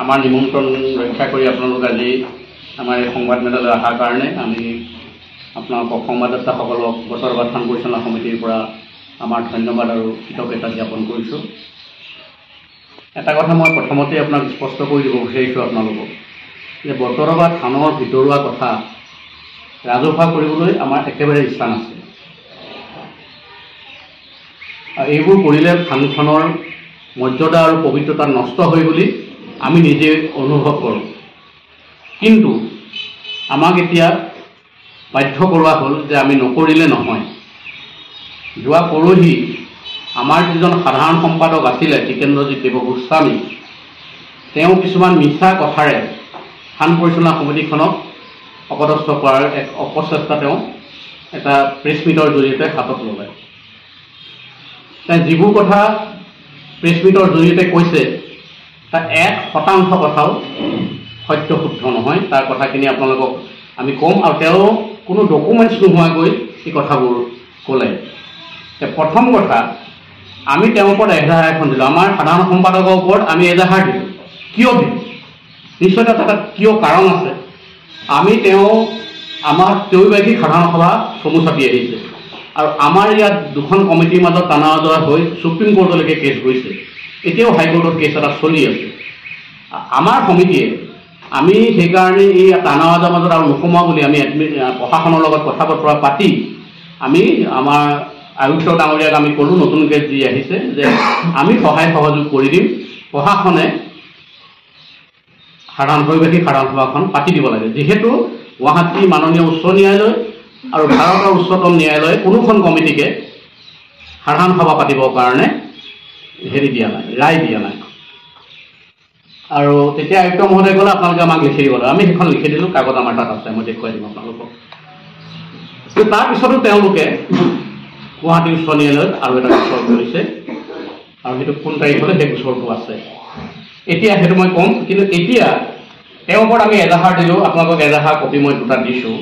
আমাৰ নিমন্ত্ৰণ ৰক্ষা কৰি আপোনালোক আজি আমাৰ এই সংবাদমেললৈ অহাৰ কাৰণে আমি আপোনালোকক সংবাদদাতাসকলক বতৰবাদ থান পৰিচালনা সমিতিৰ পৰা আমাৰ ধন্যবাদ আৰু কৃতজ্ঞতা জ্ঞাপন কৰিছোঁ। এটা কথা মই প্ৰথমতে আপোনাক স্পষ্ট কৰি দিব বিচাৰিছোঁ আপোনালোকক যে বতৰবাদ থানৰ ভিতৰুৱা কথা ৰাজহুৱা কৰিবলৈ আমাৰ একেবাৰে ইচ্ছা নাছিল। এইবোৰ কৰিলে থানখনৰ মৰ্যাদা আৰু পবিত্ৰতা নষ্ট হয় বুলি আমি নিজে অনুভৱ কৰোঁ। কিন্তু আমাক এতিয়া বাধ্য কৰোৱা হ'ল যে আমি নকৰিলে নহয়। যোৱা পৰহি আমাৰ যিজন সাধাৰণ সম্পাদক আছিলে টিকেন্দ্ৰজিৎ দেৱ গোস্বামী, তেওঁ কিছুমান মিছা কথাৰে থান পৰিচালনা সমিতিখনক অপদস্থ কৰাৰ এক অপচেষ্টা তেওঁ এটা প্ৰেছ মিটৰ জৰিয়তে হাতত ল'লে। তেওঁ যিবোৰ কথা প্ৰেছ মিটৰ জৰিয়তে কৈছে তাৰ 1% কথাও সত্য শুদ্ধ নহয়। তাৰ কথাখিনি আপোনালোকক আমি ক'ম আৰু তেওঁ কোনো ডকুমেণ্টছ নোহোৱাকৈ এই কথাবোৰ ক'লে। প্ৰথম কথা, আমি তেওঁৰ ওপৰত এজাহাৰ এখন দিলোঁ। আমাৰ সাধাৰণ সম্পাদকৰ ওপৰত আমি এজাহাৰ দিলোঁ। কিয় দিলোঁ? নিশ্চয় এটা কিয় কাৰণ আছে। আমাৰ ত্ৰৈবাৰ্ষিক সাধাৰণ সভা চমু চাপি আহিছে আৰু আমাৰ ইয়াত দুখন কমিটিৰ মাজত টানা আজৰা হৈ সুপ্ৰিম কোৰ্টলৈকে কেছ গৈছে। এতিয়াও হাইকোৰ্টত কেছ এটা চলি আছে। আমাৰ সমিতিয়ে আমি সেইকাৰণে এই টানা আজৰাৰ মাজত আৰু নোসোমোৱা বুলি আমি প্ৰশাসনৰ লগত কথা বতৰা পাতি আমি আমাৰ আয়ুক্ত ডাঙৰীয়াক আমি ক'লোঁ, নতুনকৈ যি আহিছে যে আমি সহায় সহযোগ কৰি দিম, প্ৰশাসনে ত্ৰৈবাৰ্ষিক সাধাৰণ সভাখন পাতি দিব লাগে। যিহেতু গুৱাহাটী মাননীয় উচ্চ ন্যায়ালয় আৰু ভাৰতৰ উচ্চতম ন্যায়ালয়ে কোনোখন কমিটিকে সাধাৰণ সভা পাতিবৰ কাৰণে দিয়া নাই, ৰায় দিয়া নাই। আৰু তেতিয়া আয়ুক্ত মহোদয় ক'লে আপোনালোকে আমাক লিখি দিব লাগে। আমি সেইখন লিখি দিলোঁ, কাগজ আমাৰ তাত আছে, মই দেখুৱাই দিম আপোনালোকক। তাৰপিছতো তেওঁলোকে গুৱাহাটী উচ্চ ন্যায়ালয়ত আৰু এটা গোচৰ কৰিছে আৰু সেইটো কোন তাৰিখলৈ সেই গোচৰটো আছে। এতিয়া সেইটো মই ক'ম, কিন্তু এতিয়া তেওঁৰ ওপৰত আমি এজাহাৰ দিলোঁ। আপোনালোকক এজাহাৰ কপি মই দুটা দিছোঁ।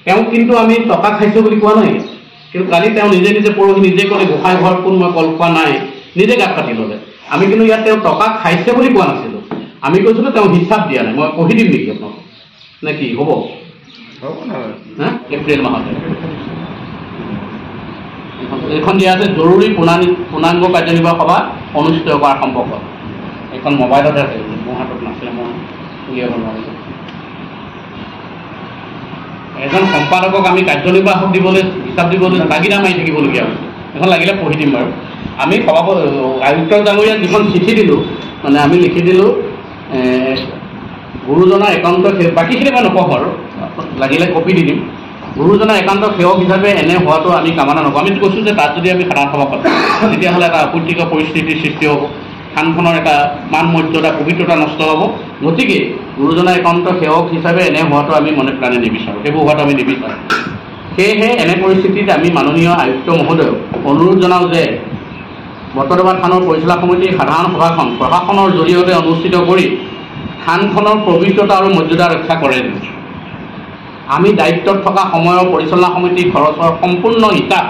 তেওঁক কিন্তু আমি টকা খাইছোঁ বুলি কোৱা নাই, কিন্তু কালি তেওঁ নিজে পৰহি নিজে ক'লে গোসাঁই ঘৰ কোন মই কল খোৱা নাই, নিজে গাত পাতি ল'লে। আমি কিন্তু ইয়াত তেওঁ টকা খাইছে বুলি কোৱা নাছিলোঁ। আমি কৈছিলোঁ তেওঁ হিচাপ দিয়া নাই। মই পঢ়ি দিম নেকি আপোনালোকক নে কি হ'ব? এপ্ৰিল মাহতে এইখন দিয়া আছে, জৰুৰী পূৰ্ণাংগ কাৰ্যনিৰ্বাহক সভা অনুষ্ঠিত কৰাৰ সম্পৰ্কত। এইখন মোবাইলতে আছে, মোৰ হাতত নাছিলে, মই উলিয়াব নোৱাৰিলোঁ। এজন সম্পাদকক আমি কাৰ্যনিৰ্বাহক দিবলৈ হিচাপ দিবলৈ তাগিদা মাৰি থাকিবলগীয়া হৈছে। এখন লাগিলে পঢ়ি দিম বাৰু। আমি আয়ুক্ত ডাঙৰীয়াক যিখন চিঠি দিলোঁ, মানে আমি লিখি দিলোঁ গুৰুজনাৰ একাউণ্ট বাকীখিনি মই নপঢ়োঁ আৰু লাগিলে কপি দি দিম। গুৰুজনাৰ একাউণ্ট সেৱক হিচাপে এনে হোৱাটো আমি কামনা নকৰোঁ। আমি কৈছোঁ যে তাত যদি আমি সাধাৰণ সভা পাতোঁ তেতিয়াহ'লে এটা আপত্তিকৰ পৰিস্থিতিৰ সৃষ্টি হ'ব, থানখনৰ এটা মান মৰ্যাদা পবিত্ৰতা নষ্ট হ'ব। গতিকে গুৰুজনাৰ একাউণ্ট সেৱক হিচাপে এনে হোৱাটো আমি মনে প্ৰাণে নিবিচাৰোঁ, সেইবোৰ হোৱাটো আমি নিবিচাৰোঁ। সেয়েহে এনে পৰিস্থিতিত আমি মাননীয় আয়ুক্ত মহোদয়ক অনুৰোধ জনাওঁ যে বতৰবাদ থানৰ পৰিচালনা সমিতিৰ সাধাৰণ সভাখন প্ৰশাসনৰ জৰিয়তে অনুষ্ঠিত কৰি থানখনৰ পবিত্ৰতা আৰু মৰ্যাদা ৰক্ষা কৰে। আমি দায়িত্বত থকা সময়ৰ পৰিচালনা সমিতিৰ খৰচৰ সম্পূৰ্ণ হিচাপ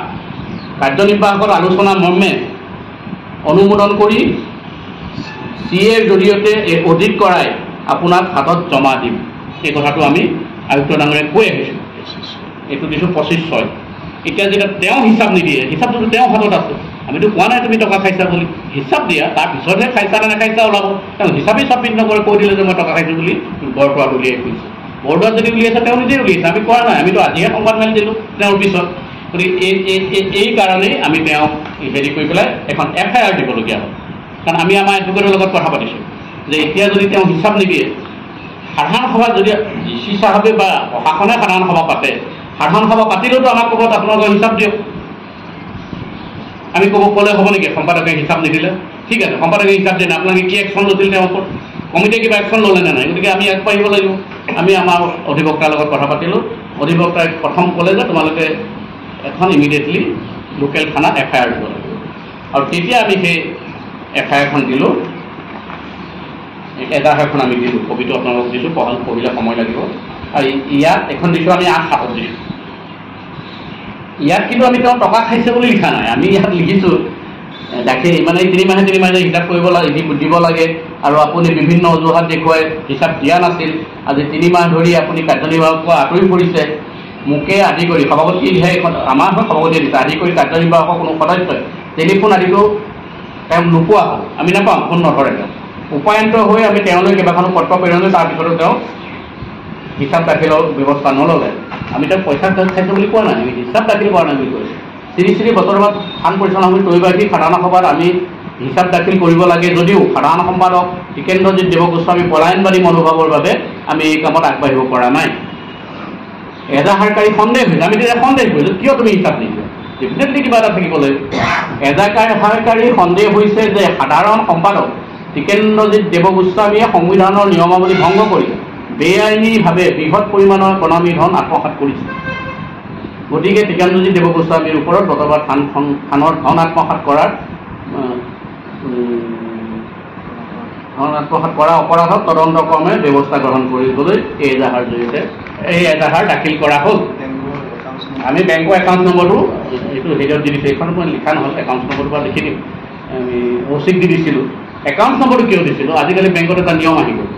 কাৰ্যনিৰ্বাহকৰ আলোচনা মৰ্মে অনুমোদন কৰি CAৰ জৰিয়তে অডিট কৰাই আপোনাক হাতত জমা দিম। এই কথাটো আমি আয়ুক্ত ডাঙৰীয়াক কৈ আহিছোঁ। এইটো দিছোঁ 25/6। এতিয়া যেতিয়া তেওঁ হিচাপ নিদিয়ে, হিচাপটোতো তেওঁৰ হাতত আছে। আমিতো কোৱা নাই তুমি টকা খাইছা বুলি, হিচাপ দিয়া, তাৰপিছতহে খাইছা নে নাখাইছা ওলাব। তেওঁ হিচাপেই চাবমিট নকৰে, কৈ দিলে যে মই টকা খাইছোঁ বুলি বৰদোৱাত উলিয়াই ফুৰিছে। বৰদোৱাত যদি উলিয়াইছে তেওঁ নিজেই উলিয়াইছে, আমি কোৱা নাই। আমিতো আজিহে সংবাদ মেলি দিলোঁ তেওঁৰ পিছত। গতিকে এই কাৰণেই আমি তেওঁক হেৰি কৰি পেলাই এখন FIR দিবলগীয়া হ'ল। কাৰণ আমি আমাৰ এডভোকেটৰ লগত কথা পাতিছোঁ যে এতিয়া যদি তেওঁ হিচাপ নিদিয়ে, সাধাৰণ সভাত যদি DC সাহেবে বা প্ৰশাসনে সাধাৰণ সভা পাতে, সাধাৰণ সভা পাতিলেওতো আমাক ক'ব আপোনালোকৰ হিচাপ দিয়ক। আমি ক'লে হ'ব নেকি সম্পাদকে হিচাপ নিদিলে? ঠিক আছে, সম্পাদকে হিচাপ দিয়ে, আপোনালোকে কি একশ্যন লৈছিল তেওঁৰ ওপৰত? কমিটিয়ে কিবা একশ্যন ল'লে নে নাই? গতিকে আমি আগবাঢ়িব লাগিব। আমি আমাৰ অধিবক্তাৰ লগত কথা পাতিলোঁ। অধিবক্তাই প্ৰথম ক'লে যে তোমালোকে এখন ইমিডিয়েটলি লোকেল থানাত FIR দিব লাগিব। আৰু তেতিয়া আমি সেই FIRখন দিলোঁ, এজাহাৰখন আমি দিলোঁ, কবিটো আপোনালোকক দিছোঁ, পঢ়িলে সময় লাগিব। আৰু ইয়াত এখন দিছোঁ আমি 8/7 দিছোঁ। ইয়াত কিন্তু আমি তেওঁ টকা খাইছে বুলি লিখা নাই, আমি ইয়াত লিখিছোঁ দাখিল মানে 3 মাহে হিচাপ কৰিব লাগে দিব লাগে আৰু আপুনি বিভিন্ন অজুহাত দেখুৱাই হিচাপ দিয়া নাছিল আজি 3 মাহ ধৰি আপুনি কাৰ্যনিৰ্বাহক আঁতৰি পৰিছে মোকে আদি কৰি সভাপতিহে আমাৰ সভাপতিয়ে দিছে আদি কৰি কাৰ্যনিৰ্বাহকৰ কোনো সদস্যই টেলিফোন আদিটো তেওঁ নোপোৱা হ'ল আমি নাপাওঁ ফোন নধৰে তেওঁ উপায়ন্ত হৈ আমি তেওঁলৈ কেইবাখনো পত্ৰ প্ৰেৰণ কৰি তাৰপিছতো তেওঁ হিচাপ দাখিলৰ ব্যৱস্থা নল'লে আমি তেওঁক পইচা খাইছোঁ বুলি কোৱা নাই আমি হিচাপ দাখিল কৰা নাই বুলি কৈছোঁ শ্ৰী বতৰবাদ স্থান পৰিচালনা সমিতি ত্ৰৈবাৰ্ষিক সাধাৰণ সভাত আমি হিচাপ দাখিল কৰিব লাগে যদিও সাধাৰণ সম্পাদক টিকেন্দ্ৰজিৎ দেৱগোস্বামী পলায়নবাদী মনোভাৱৰ বাবে আমি এই কামত আগবাঢ়িব পৰা নাই এজাহাৰকাৰী সন্দেহ হৈছে আমি তেতিয়া সন্দেহ কৰিছোঁ কিয় তুমি হিচাপ নিদিয়া ডেফিনেটলি কিবা এটা থাকিব লাগিব এজাহাৰকাৰী সন্দেহ হৈছে যে সাধাৰণ সম্পাদক টিকেন্দ্ৰজিৎ দেৱগোস্বামীয়ে সংবিধানৰ নিয়মাৱলী ভংগ কৰি বেআইনীভাৱে বৃহৎ পৰিমাণৰ প্ৰণামী ধন আত্মসাৎ কৰিছে গতিকে টিকেন্দ্ৰজিৎ দেৱগোস্বামীৰ ওপৰত বতৰবাদ থানৰ ধন আত্মসাৎ কৰা অপৰাধত তদন্তক্ৰমে ব্যৱস্থা গ্ৰহণ কৰিবলৈ এই এজাহাৰ জৰিয়তে এই এজাহাৰ দাখিল কৰা হ'ল আমি বেংকৰ একাউণ্ট নম্বৰটো এইটো হেৰিয়ত দি দিছোঁ এইখন মই লিখা নহ'ল একাউণ্ট নম্বৰটো পৰা লিখি দিম আমি অ'চিক দি দিছিলোঁ একাউণ্ট নম্বৰটো কিয় দিছিলোঁ আজিকালি বেংকত এটা নিয়ম আহি গ'ল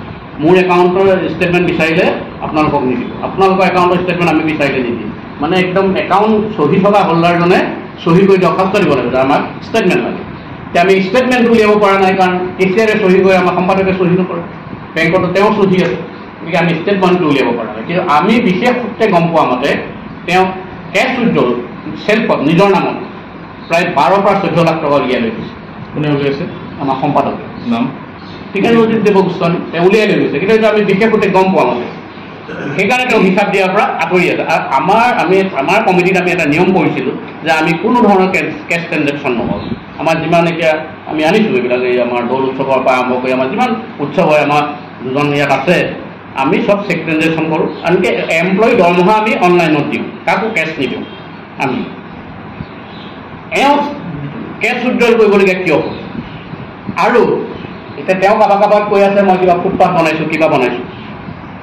মোৰ একাউণ্টৰ ষ্টেটমেণ্ট বিচাৰিলে আপোনালোকক নিদিব আপোনালোকৰ একাউণ্টৰ ষ্টেটমেণ্ট আমি বিচাৰিলে নিদিম মানে একদম একাউণ্ট চহী থকা হোল্ডাৰজনে চহী কৰি দৰখাস্ত দিব লাগিব যে আমাক ষ্টেটমেণ্ট লাগে এতিয়া আমি ষ্টেটমেণ্ট উলিয়াব পৰা নাই কাৰণ কেচিয়াৰে চহী কৰি আমাৰ সম্পাদকে চহী নকৰে বেংকতো তেওঁ চহী আছে গতিকে আমি ষ্টেটমেণ্টটো উলিয়াব পৰা নাই কিন্তু আমি বিশেষ সূত্ৰে গম পোৱা মতে তেওঁ কেছ উইথড্ৰল চেল্ফত নিজৰ নামত প্ৰায় 12 পৰা 14 লাখ টকা উলিয়াই লৈ গৈছে কোনে উলিয়াইছে আমাৰ সম্পাদকে নাম টিকেন্দ্ৰজিৎ দেৱগোস্বামী তেওঁ উলিয়াই লৈ গৈছে কিন্তু এইটো আমি বিশেষ সূত্ৰে গম পোৱা মতে সেইকাৰণে তেওঁ হিচাপ দিয়াৰ পৰা আঁতৰি আছে আৰু আমাৰ কমিটিত আমি এটা নিয়ম কৰিছিলোঁ যে আমি কোনো ধৰণৰ কেছ ট্ৰেঞ্জেকশ্যন নকৰোঁ আমাৰ যিমান এতিয়া আমি আনিছোঁ এইবিলাক এই আমাৰ দৌল উৎসৱৰ পৰা আৰম্ভ কৰি আমাৰ যিমান উৎসৱ হয় আমাৰ দুজন ইয়াত আছে আমি সব চেক ট্ৰেঞ্জেকশ্যন কৰোঁ আনকি এমপ্লয়ী দৰমহা আমি অনলাইনত দিওঁ কাকো কেছ নিদিওঁ আমি এওঁ কেছ উইথড্ৰল কৰিবলগীয়া কিয় হ'ল আৰু এতিয়া তেওঁ কাৰোবাক কৈ আছে মই কিবা ফুটপাথ বনাইছোঁ কিবা বনাইছোঁ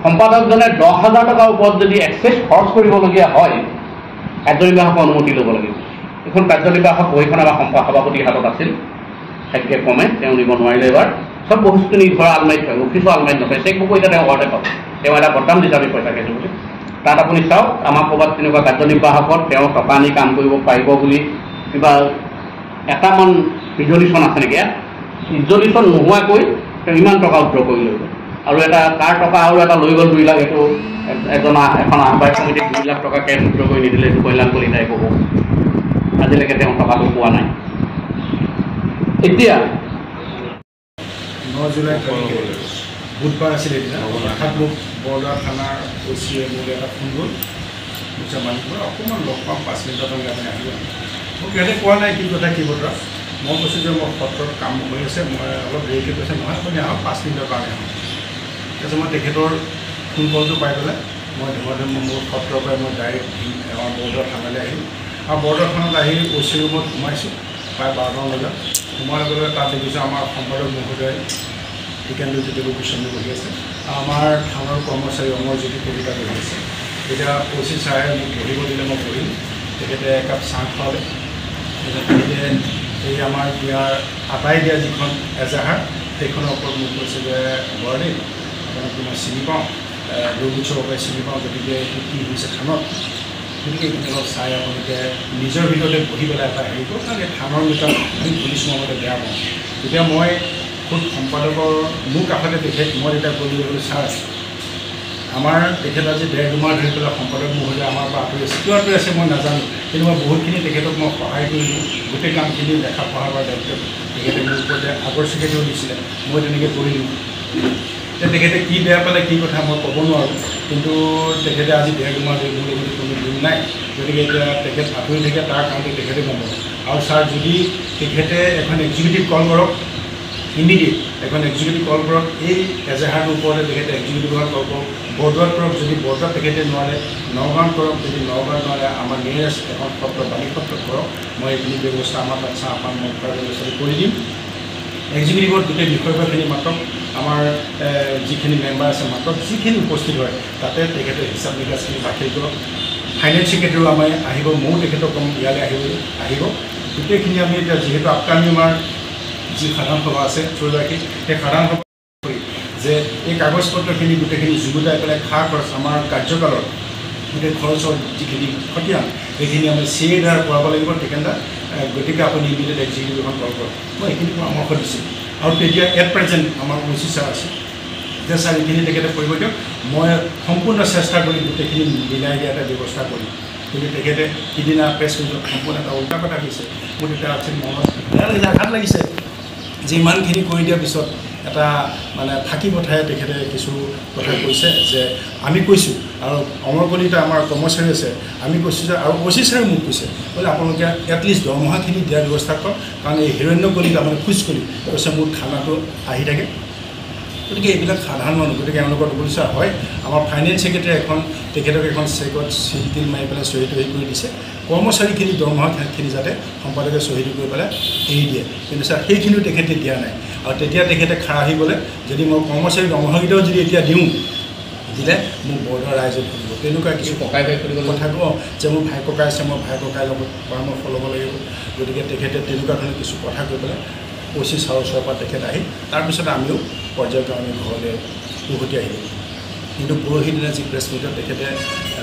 সম্পাদকজনে 10,000 টকাৰ ওপৰত যদি এক্সেছ খৰচ কৰিবলগীয়া হয় কাৰ্যনিৰ্বাহকৰ অনুমতি ল'ব লাগিব এখন কাৰ্যনিৰ্বাহক বহীখন আমাৰ সভাপতিৰ হাতত আছিল ভাগ্যে কমে তেওঁ নিব নোৱাৰিলে এবাৰ সব বস্তু নিৰ্ভৰ আলমাৰিত থয় অফিচৰ আলমাৰিত নথয় চেকবুকো এতিয়া তেওঁ ঘৰতে পাব তেওঁ এটা বদনাম দিছে আমি পইচা খাইছোঁ বুলি তাত আপুনি চাওক আমাৰ ক'ৰবাত তেনেকুৱা কাৰ্যনিৰ্বাহকত তেওঁ টকা আনি কাম কৰিব পাৰিব বুলি কিবা এটামান ৰিজলিউশ্যন আছে নেকি ৰিজলিউশ্যন নোহোৱাকৈ তেওঁ ইমান টকা উদ্ৰ কৰি লৈ গ'ল আৰু এটা তাৰ টকা আৰু এটা লৈ গ'ল 2 লাখ এইটো এখন আহ্বায়ক কমিটিক 2 লাখ টকা কেছ উদ্ৰ কৰি নিদিলে এইটো কল্যাণ কলিতাই ক'ব আজিলৈকে তেওঁ টকাটো পোৱা নাই এতিয়া 9 জুলাই বুধবাৰ আছিল এতিয়া হঠাৎ মোক বৰদোৱা থানাৰ অ'চিয়ে মোক এটা ফোন গ'ল বুজা মানুহ অকণমান লগ পাম 5 মিনিটৰ কাৰণে আপুনি আহিব মোক ইয়াতে কোৱা নাই কি কথা কি বতৰা মই কৈছোঁ যে মোৰ সত্ৰত কাম হৈ আছে মই অলপ দেৰিকৈ কৈছে নহয় আপুনি আহক 5 মিনিটৰ কাৰণে আহক তাৰপিছত মই তেখেতৰ ফোন কলটো পাই পেলাই মই ধুমাধুম মোৰ সত্ৰৰ পৰাই মই ডাইৰেক্ট আমাৰ বৰদোৱা থানালৈ আহিলোঁ আৰু বৰদোৱা থানাত আহি অ'চি ৰুমত সোমাইছোঁ প্ৰায় 12টামান বজাত সোমোৱাৰ লগে লগে তাত দেখিছোঁ আমাৰ সম্পাদক মহোদয় টিকেন্দ্ৰজিৎ দেৱগোস্বামী বহি আছে আমাৰ থানাৰ কৰ্মচাৰী অমৰজ্যোতি কলিতা বহি আছে এতিয়া অ'চি ছাৰে মোক বহিব দিলে মই বহিলোঁ তেখেতে একাপ চাহ খোৱালে তেখেতে এই আমাৰ ইয়াৰ আটাই দিয়া যিখন এজাহাৰ সেইখনৰ ওপৰত মোক কৈছে যে বৰদেৱ আপোনাক মই চিনি পাওঁ দৌল উৎসৱৰ পৰাই চিনি পাওঁ গতিকে এইটো কি হৈছে থানত গতিকে এইখিনি অলপ চাই আপোনালোকে নিজৰ ভিতৰতে বহি পেলাই এটা হেৰি কৰক কাৰণ এই থানৰ ভিতৰত আমি পুলিচ মতে বেয়া পাওঁ তেতিয়া মই খুব সম্পাদকৰ মোৰ কাষতে তেখেত মই তেতিয়া কৰিবলৈ ছাৰ আমাৰ তেখেত আজি 1.5 মাহ ধৰি পেলাই সম্পাদক মহোদয় আমাৰ পৰা আঁতৰি আছে কিয় আঁতৰি আছে মই নাজানো কিন্তু মই বহুতখিনি তেখেতক মই সহায় কৰিলোঁ গোটেই কামখিনি দেখা পঢ়াৰ পৰা দায়িত্ব তেখেতে মোৰ ওপৰতে আগৰ চিকেটেও দিছিলে মই তেনেকৈ কৰিলোঁ এতিয়া তেখেতে কি বেয়া পালে কি কথা মই ক'ব নোৱাৰোঁ কিন্তু তেখেতে আজি 1.5 মাহ ধৰি মোৰ লগত কোনো দিন নাই গতিকে এতিয়া তেখেত আঁতৰি থাকে তাৰ কাৰণতে তেখেতে গম পাব আৰু ছাৰ যদি তেখেতে এখন এক্সিকিউটিভ কল কৰক ইমিডিয়েট এখন এক্সিকিউটিভ কল কৰক এই এজাহাৰটোৰ ওপৰতে তেখেতে এক্সিকিউটিভত কল কৰক বৰদোৱাত কৰক যদি বৰদোৱাত তেখেতে নোৱাৰে নগাঁৱত কৰক যদি নগাঁৱত নোৱাৰে আমাৰ নিয়েৰেষ্ট এখন সত্ৰ বাণী সত্ৰত কৰক মই এইখিনি ব্যৱস্থা আমাৰ তাত চাহপান মই কৰাৰ ব্যৱস্থাটো কৰি দিম এক্সিকিউটিভত গোটেই বিষয়বখিনি মাত্ৰ আমাৰ যিখিনি মেম্বাৰ আছে মাত্ৰ যিখিনি উপস্থিত হয় তাতে তেখেতে হিচাপ নিকাচখিনি দাখিল কৰক ফাইনেন্স ছেক্ৰেটাৰীও আমাৰ আহিব ময়ো তেখেতক ক'ম ইয়ালৈ আহিব গোটেইখিনি আমি এতিয়া যিহেতু আপকামিং আমাৰ যি সাধাৰণ সভা আছে 14 সেই সাধাৰণ সভা যে এই কাগজ পত্ৰখিনি গোটেইখিনি যুগুতাই পেলাই খা খৰচ আমাৰ কাৰ্যকালৰ গোটেই খৰচৰ যিখিনি খতিয়ান সেইখিনি আমি CA দ্বাৰা কৰাব লাগিব ঠিকানদাৰ গতিকে আপুনি ইমিডিয়েট এক্সিকিউটিভ এখন কল কৰক মই এইখিনি পৰামৰ্শ দিছোঁ আৰু তেতিয়া এট প্ৰেজেণ্ট আমাৰ OC ছাৰ আছে যে ছাৰ এইখিনি তেখেতে কৰিব দিয়ক মই সম্পূৰ্ণ চেষ্টা কৰি গোটেইখিনি মিলাই দিয়া এটা ব্যৱস্থা কৰিম কিন্তু তেখেতে সিদিনা প্ৰেছ মিটত সম্পূৰ্ণ এটা উল্টা কথা কৈছে মোৰ তেতিয়া আছে মনত আঘাত লাগিছে যে ইমানখিনি কৰি দিয়াৰ পিছত এটা মানে ফাঁকি পঠাই তেখেতে কিছু কথা কৈছে যে আমি কৈছোঁ আৰু অমৰ কলিতা আমাৰ কৰ্মচাৰী আছে আমি কৈছোঁ যে আৰু OC ছাৰে মোক কৈছে বোলে আপোনালোকে এটলিষ্ট দৰমহাখিনি দিয়াৰ ব্যৱস্থা কৰক কাৰণ এই হিৰণ্য কলিতা মানে খোজ কৰি কৈছে মোৰ খানাটো আহি থাকে গতিকে এইবিলাক সাধাৰণ মানুহ গতিকে এওঁলোকৰ বুলিছা হয় আমাৰ ফাইনেন্স ছেক্ৰেটাৰী এখন তেখেতক এখন চেকত চিল তিল মাৰি পেলাই চহী তহী কৰি দিছে কৰ্মচাৰীখিনি দৰমহাখিনি যাতে সম্পাদকে চহীটো কৰি পেলাই এৰি দিয়ে কিন্তু ছাৰ সেইখিনিও তেখেতে দিয়া নাই আৰু তেতিয়া তেখেতে খাৰ আহি গ'লে যদি মই কৰ্মচাৰী দৰমহাকেইটাও যদি এতিয়া দিওঁ দিলে মোক বৰ্ডৰ ৰাইজে ধৰিব তেনেকুৱা কিছু ককাই ভাই কথা কওঁ যে মোৰ ভাই ককাই আছে মই ভাই ককাইৰ লগত পৰামৰ্শ ল'ব লাগিব গতিকে তেখেতে তেনেকুৱা ধৰণৰ কিছু কথা কৈ পেলাই OC ছাৰৰ ওচৰৰ পৰা তেখেত আহি তাৰপিছত আমিও পৰ্যায়ক্ৰমে ঘৰলৈ উভতি আহিলোঁ কিন্তু পৰহি দিনা যি প্ৰেছ মিটত তেখেতে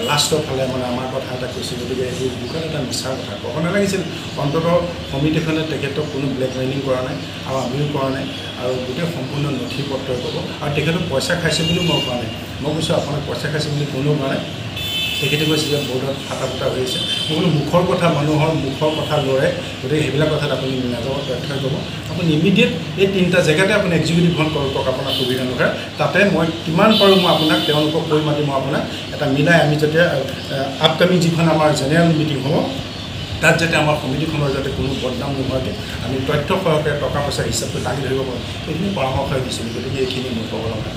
লাষ্টৰ ফালে মানে আমাৰ কথা এটা কৈছিল গতিকে এইবোৰ দুখন এটা মিছা কথা ক'ব নালাগিছিল অন্ততঃ সমিতিখনে তেখেতক কোনো ব্লেকমেইলিং কৰা নাই আৰু আমিও কৰা নাই আৰু গোটেই সম্পূৰ্ণ নথি পত্ৰই ক'ব আৰু তেখেতক পইচা খাইছে বুলিও মই কোৱা নাই মই কৈছোঁ আপোনাক পইচা খাইছে বুলি কোনেও কোৱা নাই তেখেতে কৈছে যে বৰ্ডত ফাটা ফুটা হৈ আছে মই বোলো মুখৰ কথা মানুহৰ মুখৰ কথা লৰে গতিকে সেইবিলাক কথাত আপুনি নাযাব তথ্য ক'ব আপুনি ইমিডিয়েট এই 3টা জেগাতে আপুনি এক্সিকিউটিভখন কৰক আপোনাৰ সুবিধা অনুসাৰে তাতে মই কিমান পাৰোঁ মই আপোনাক তেওঁলোকক কৈ মাতি মই আপোনাক এটা মিলাই আমি যেতিয়া আপকামিং যিখন আমাৰ জেনেৰেল মিটিং হ'ব তাত যাতে আমাৰ সমিতিখনৰ যাতে কোনো বদনাম নোহোৱাকৈ আমি তথ্য সহকাৰে টকা পইচা হিচাপটো দাঙি ধৰিব পাৰোঁ সেইখিনি পৰামৰ্শ দিছিলোঁ গতিকে এইখিনি মোৰ ক'ব লগা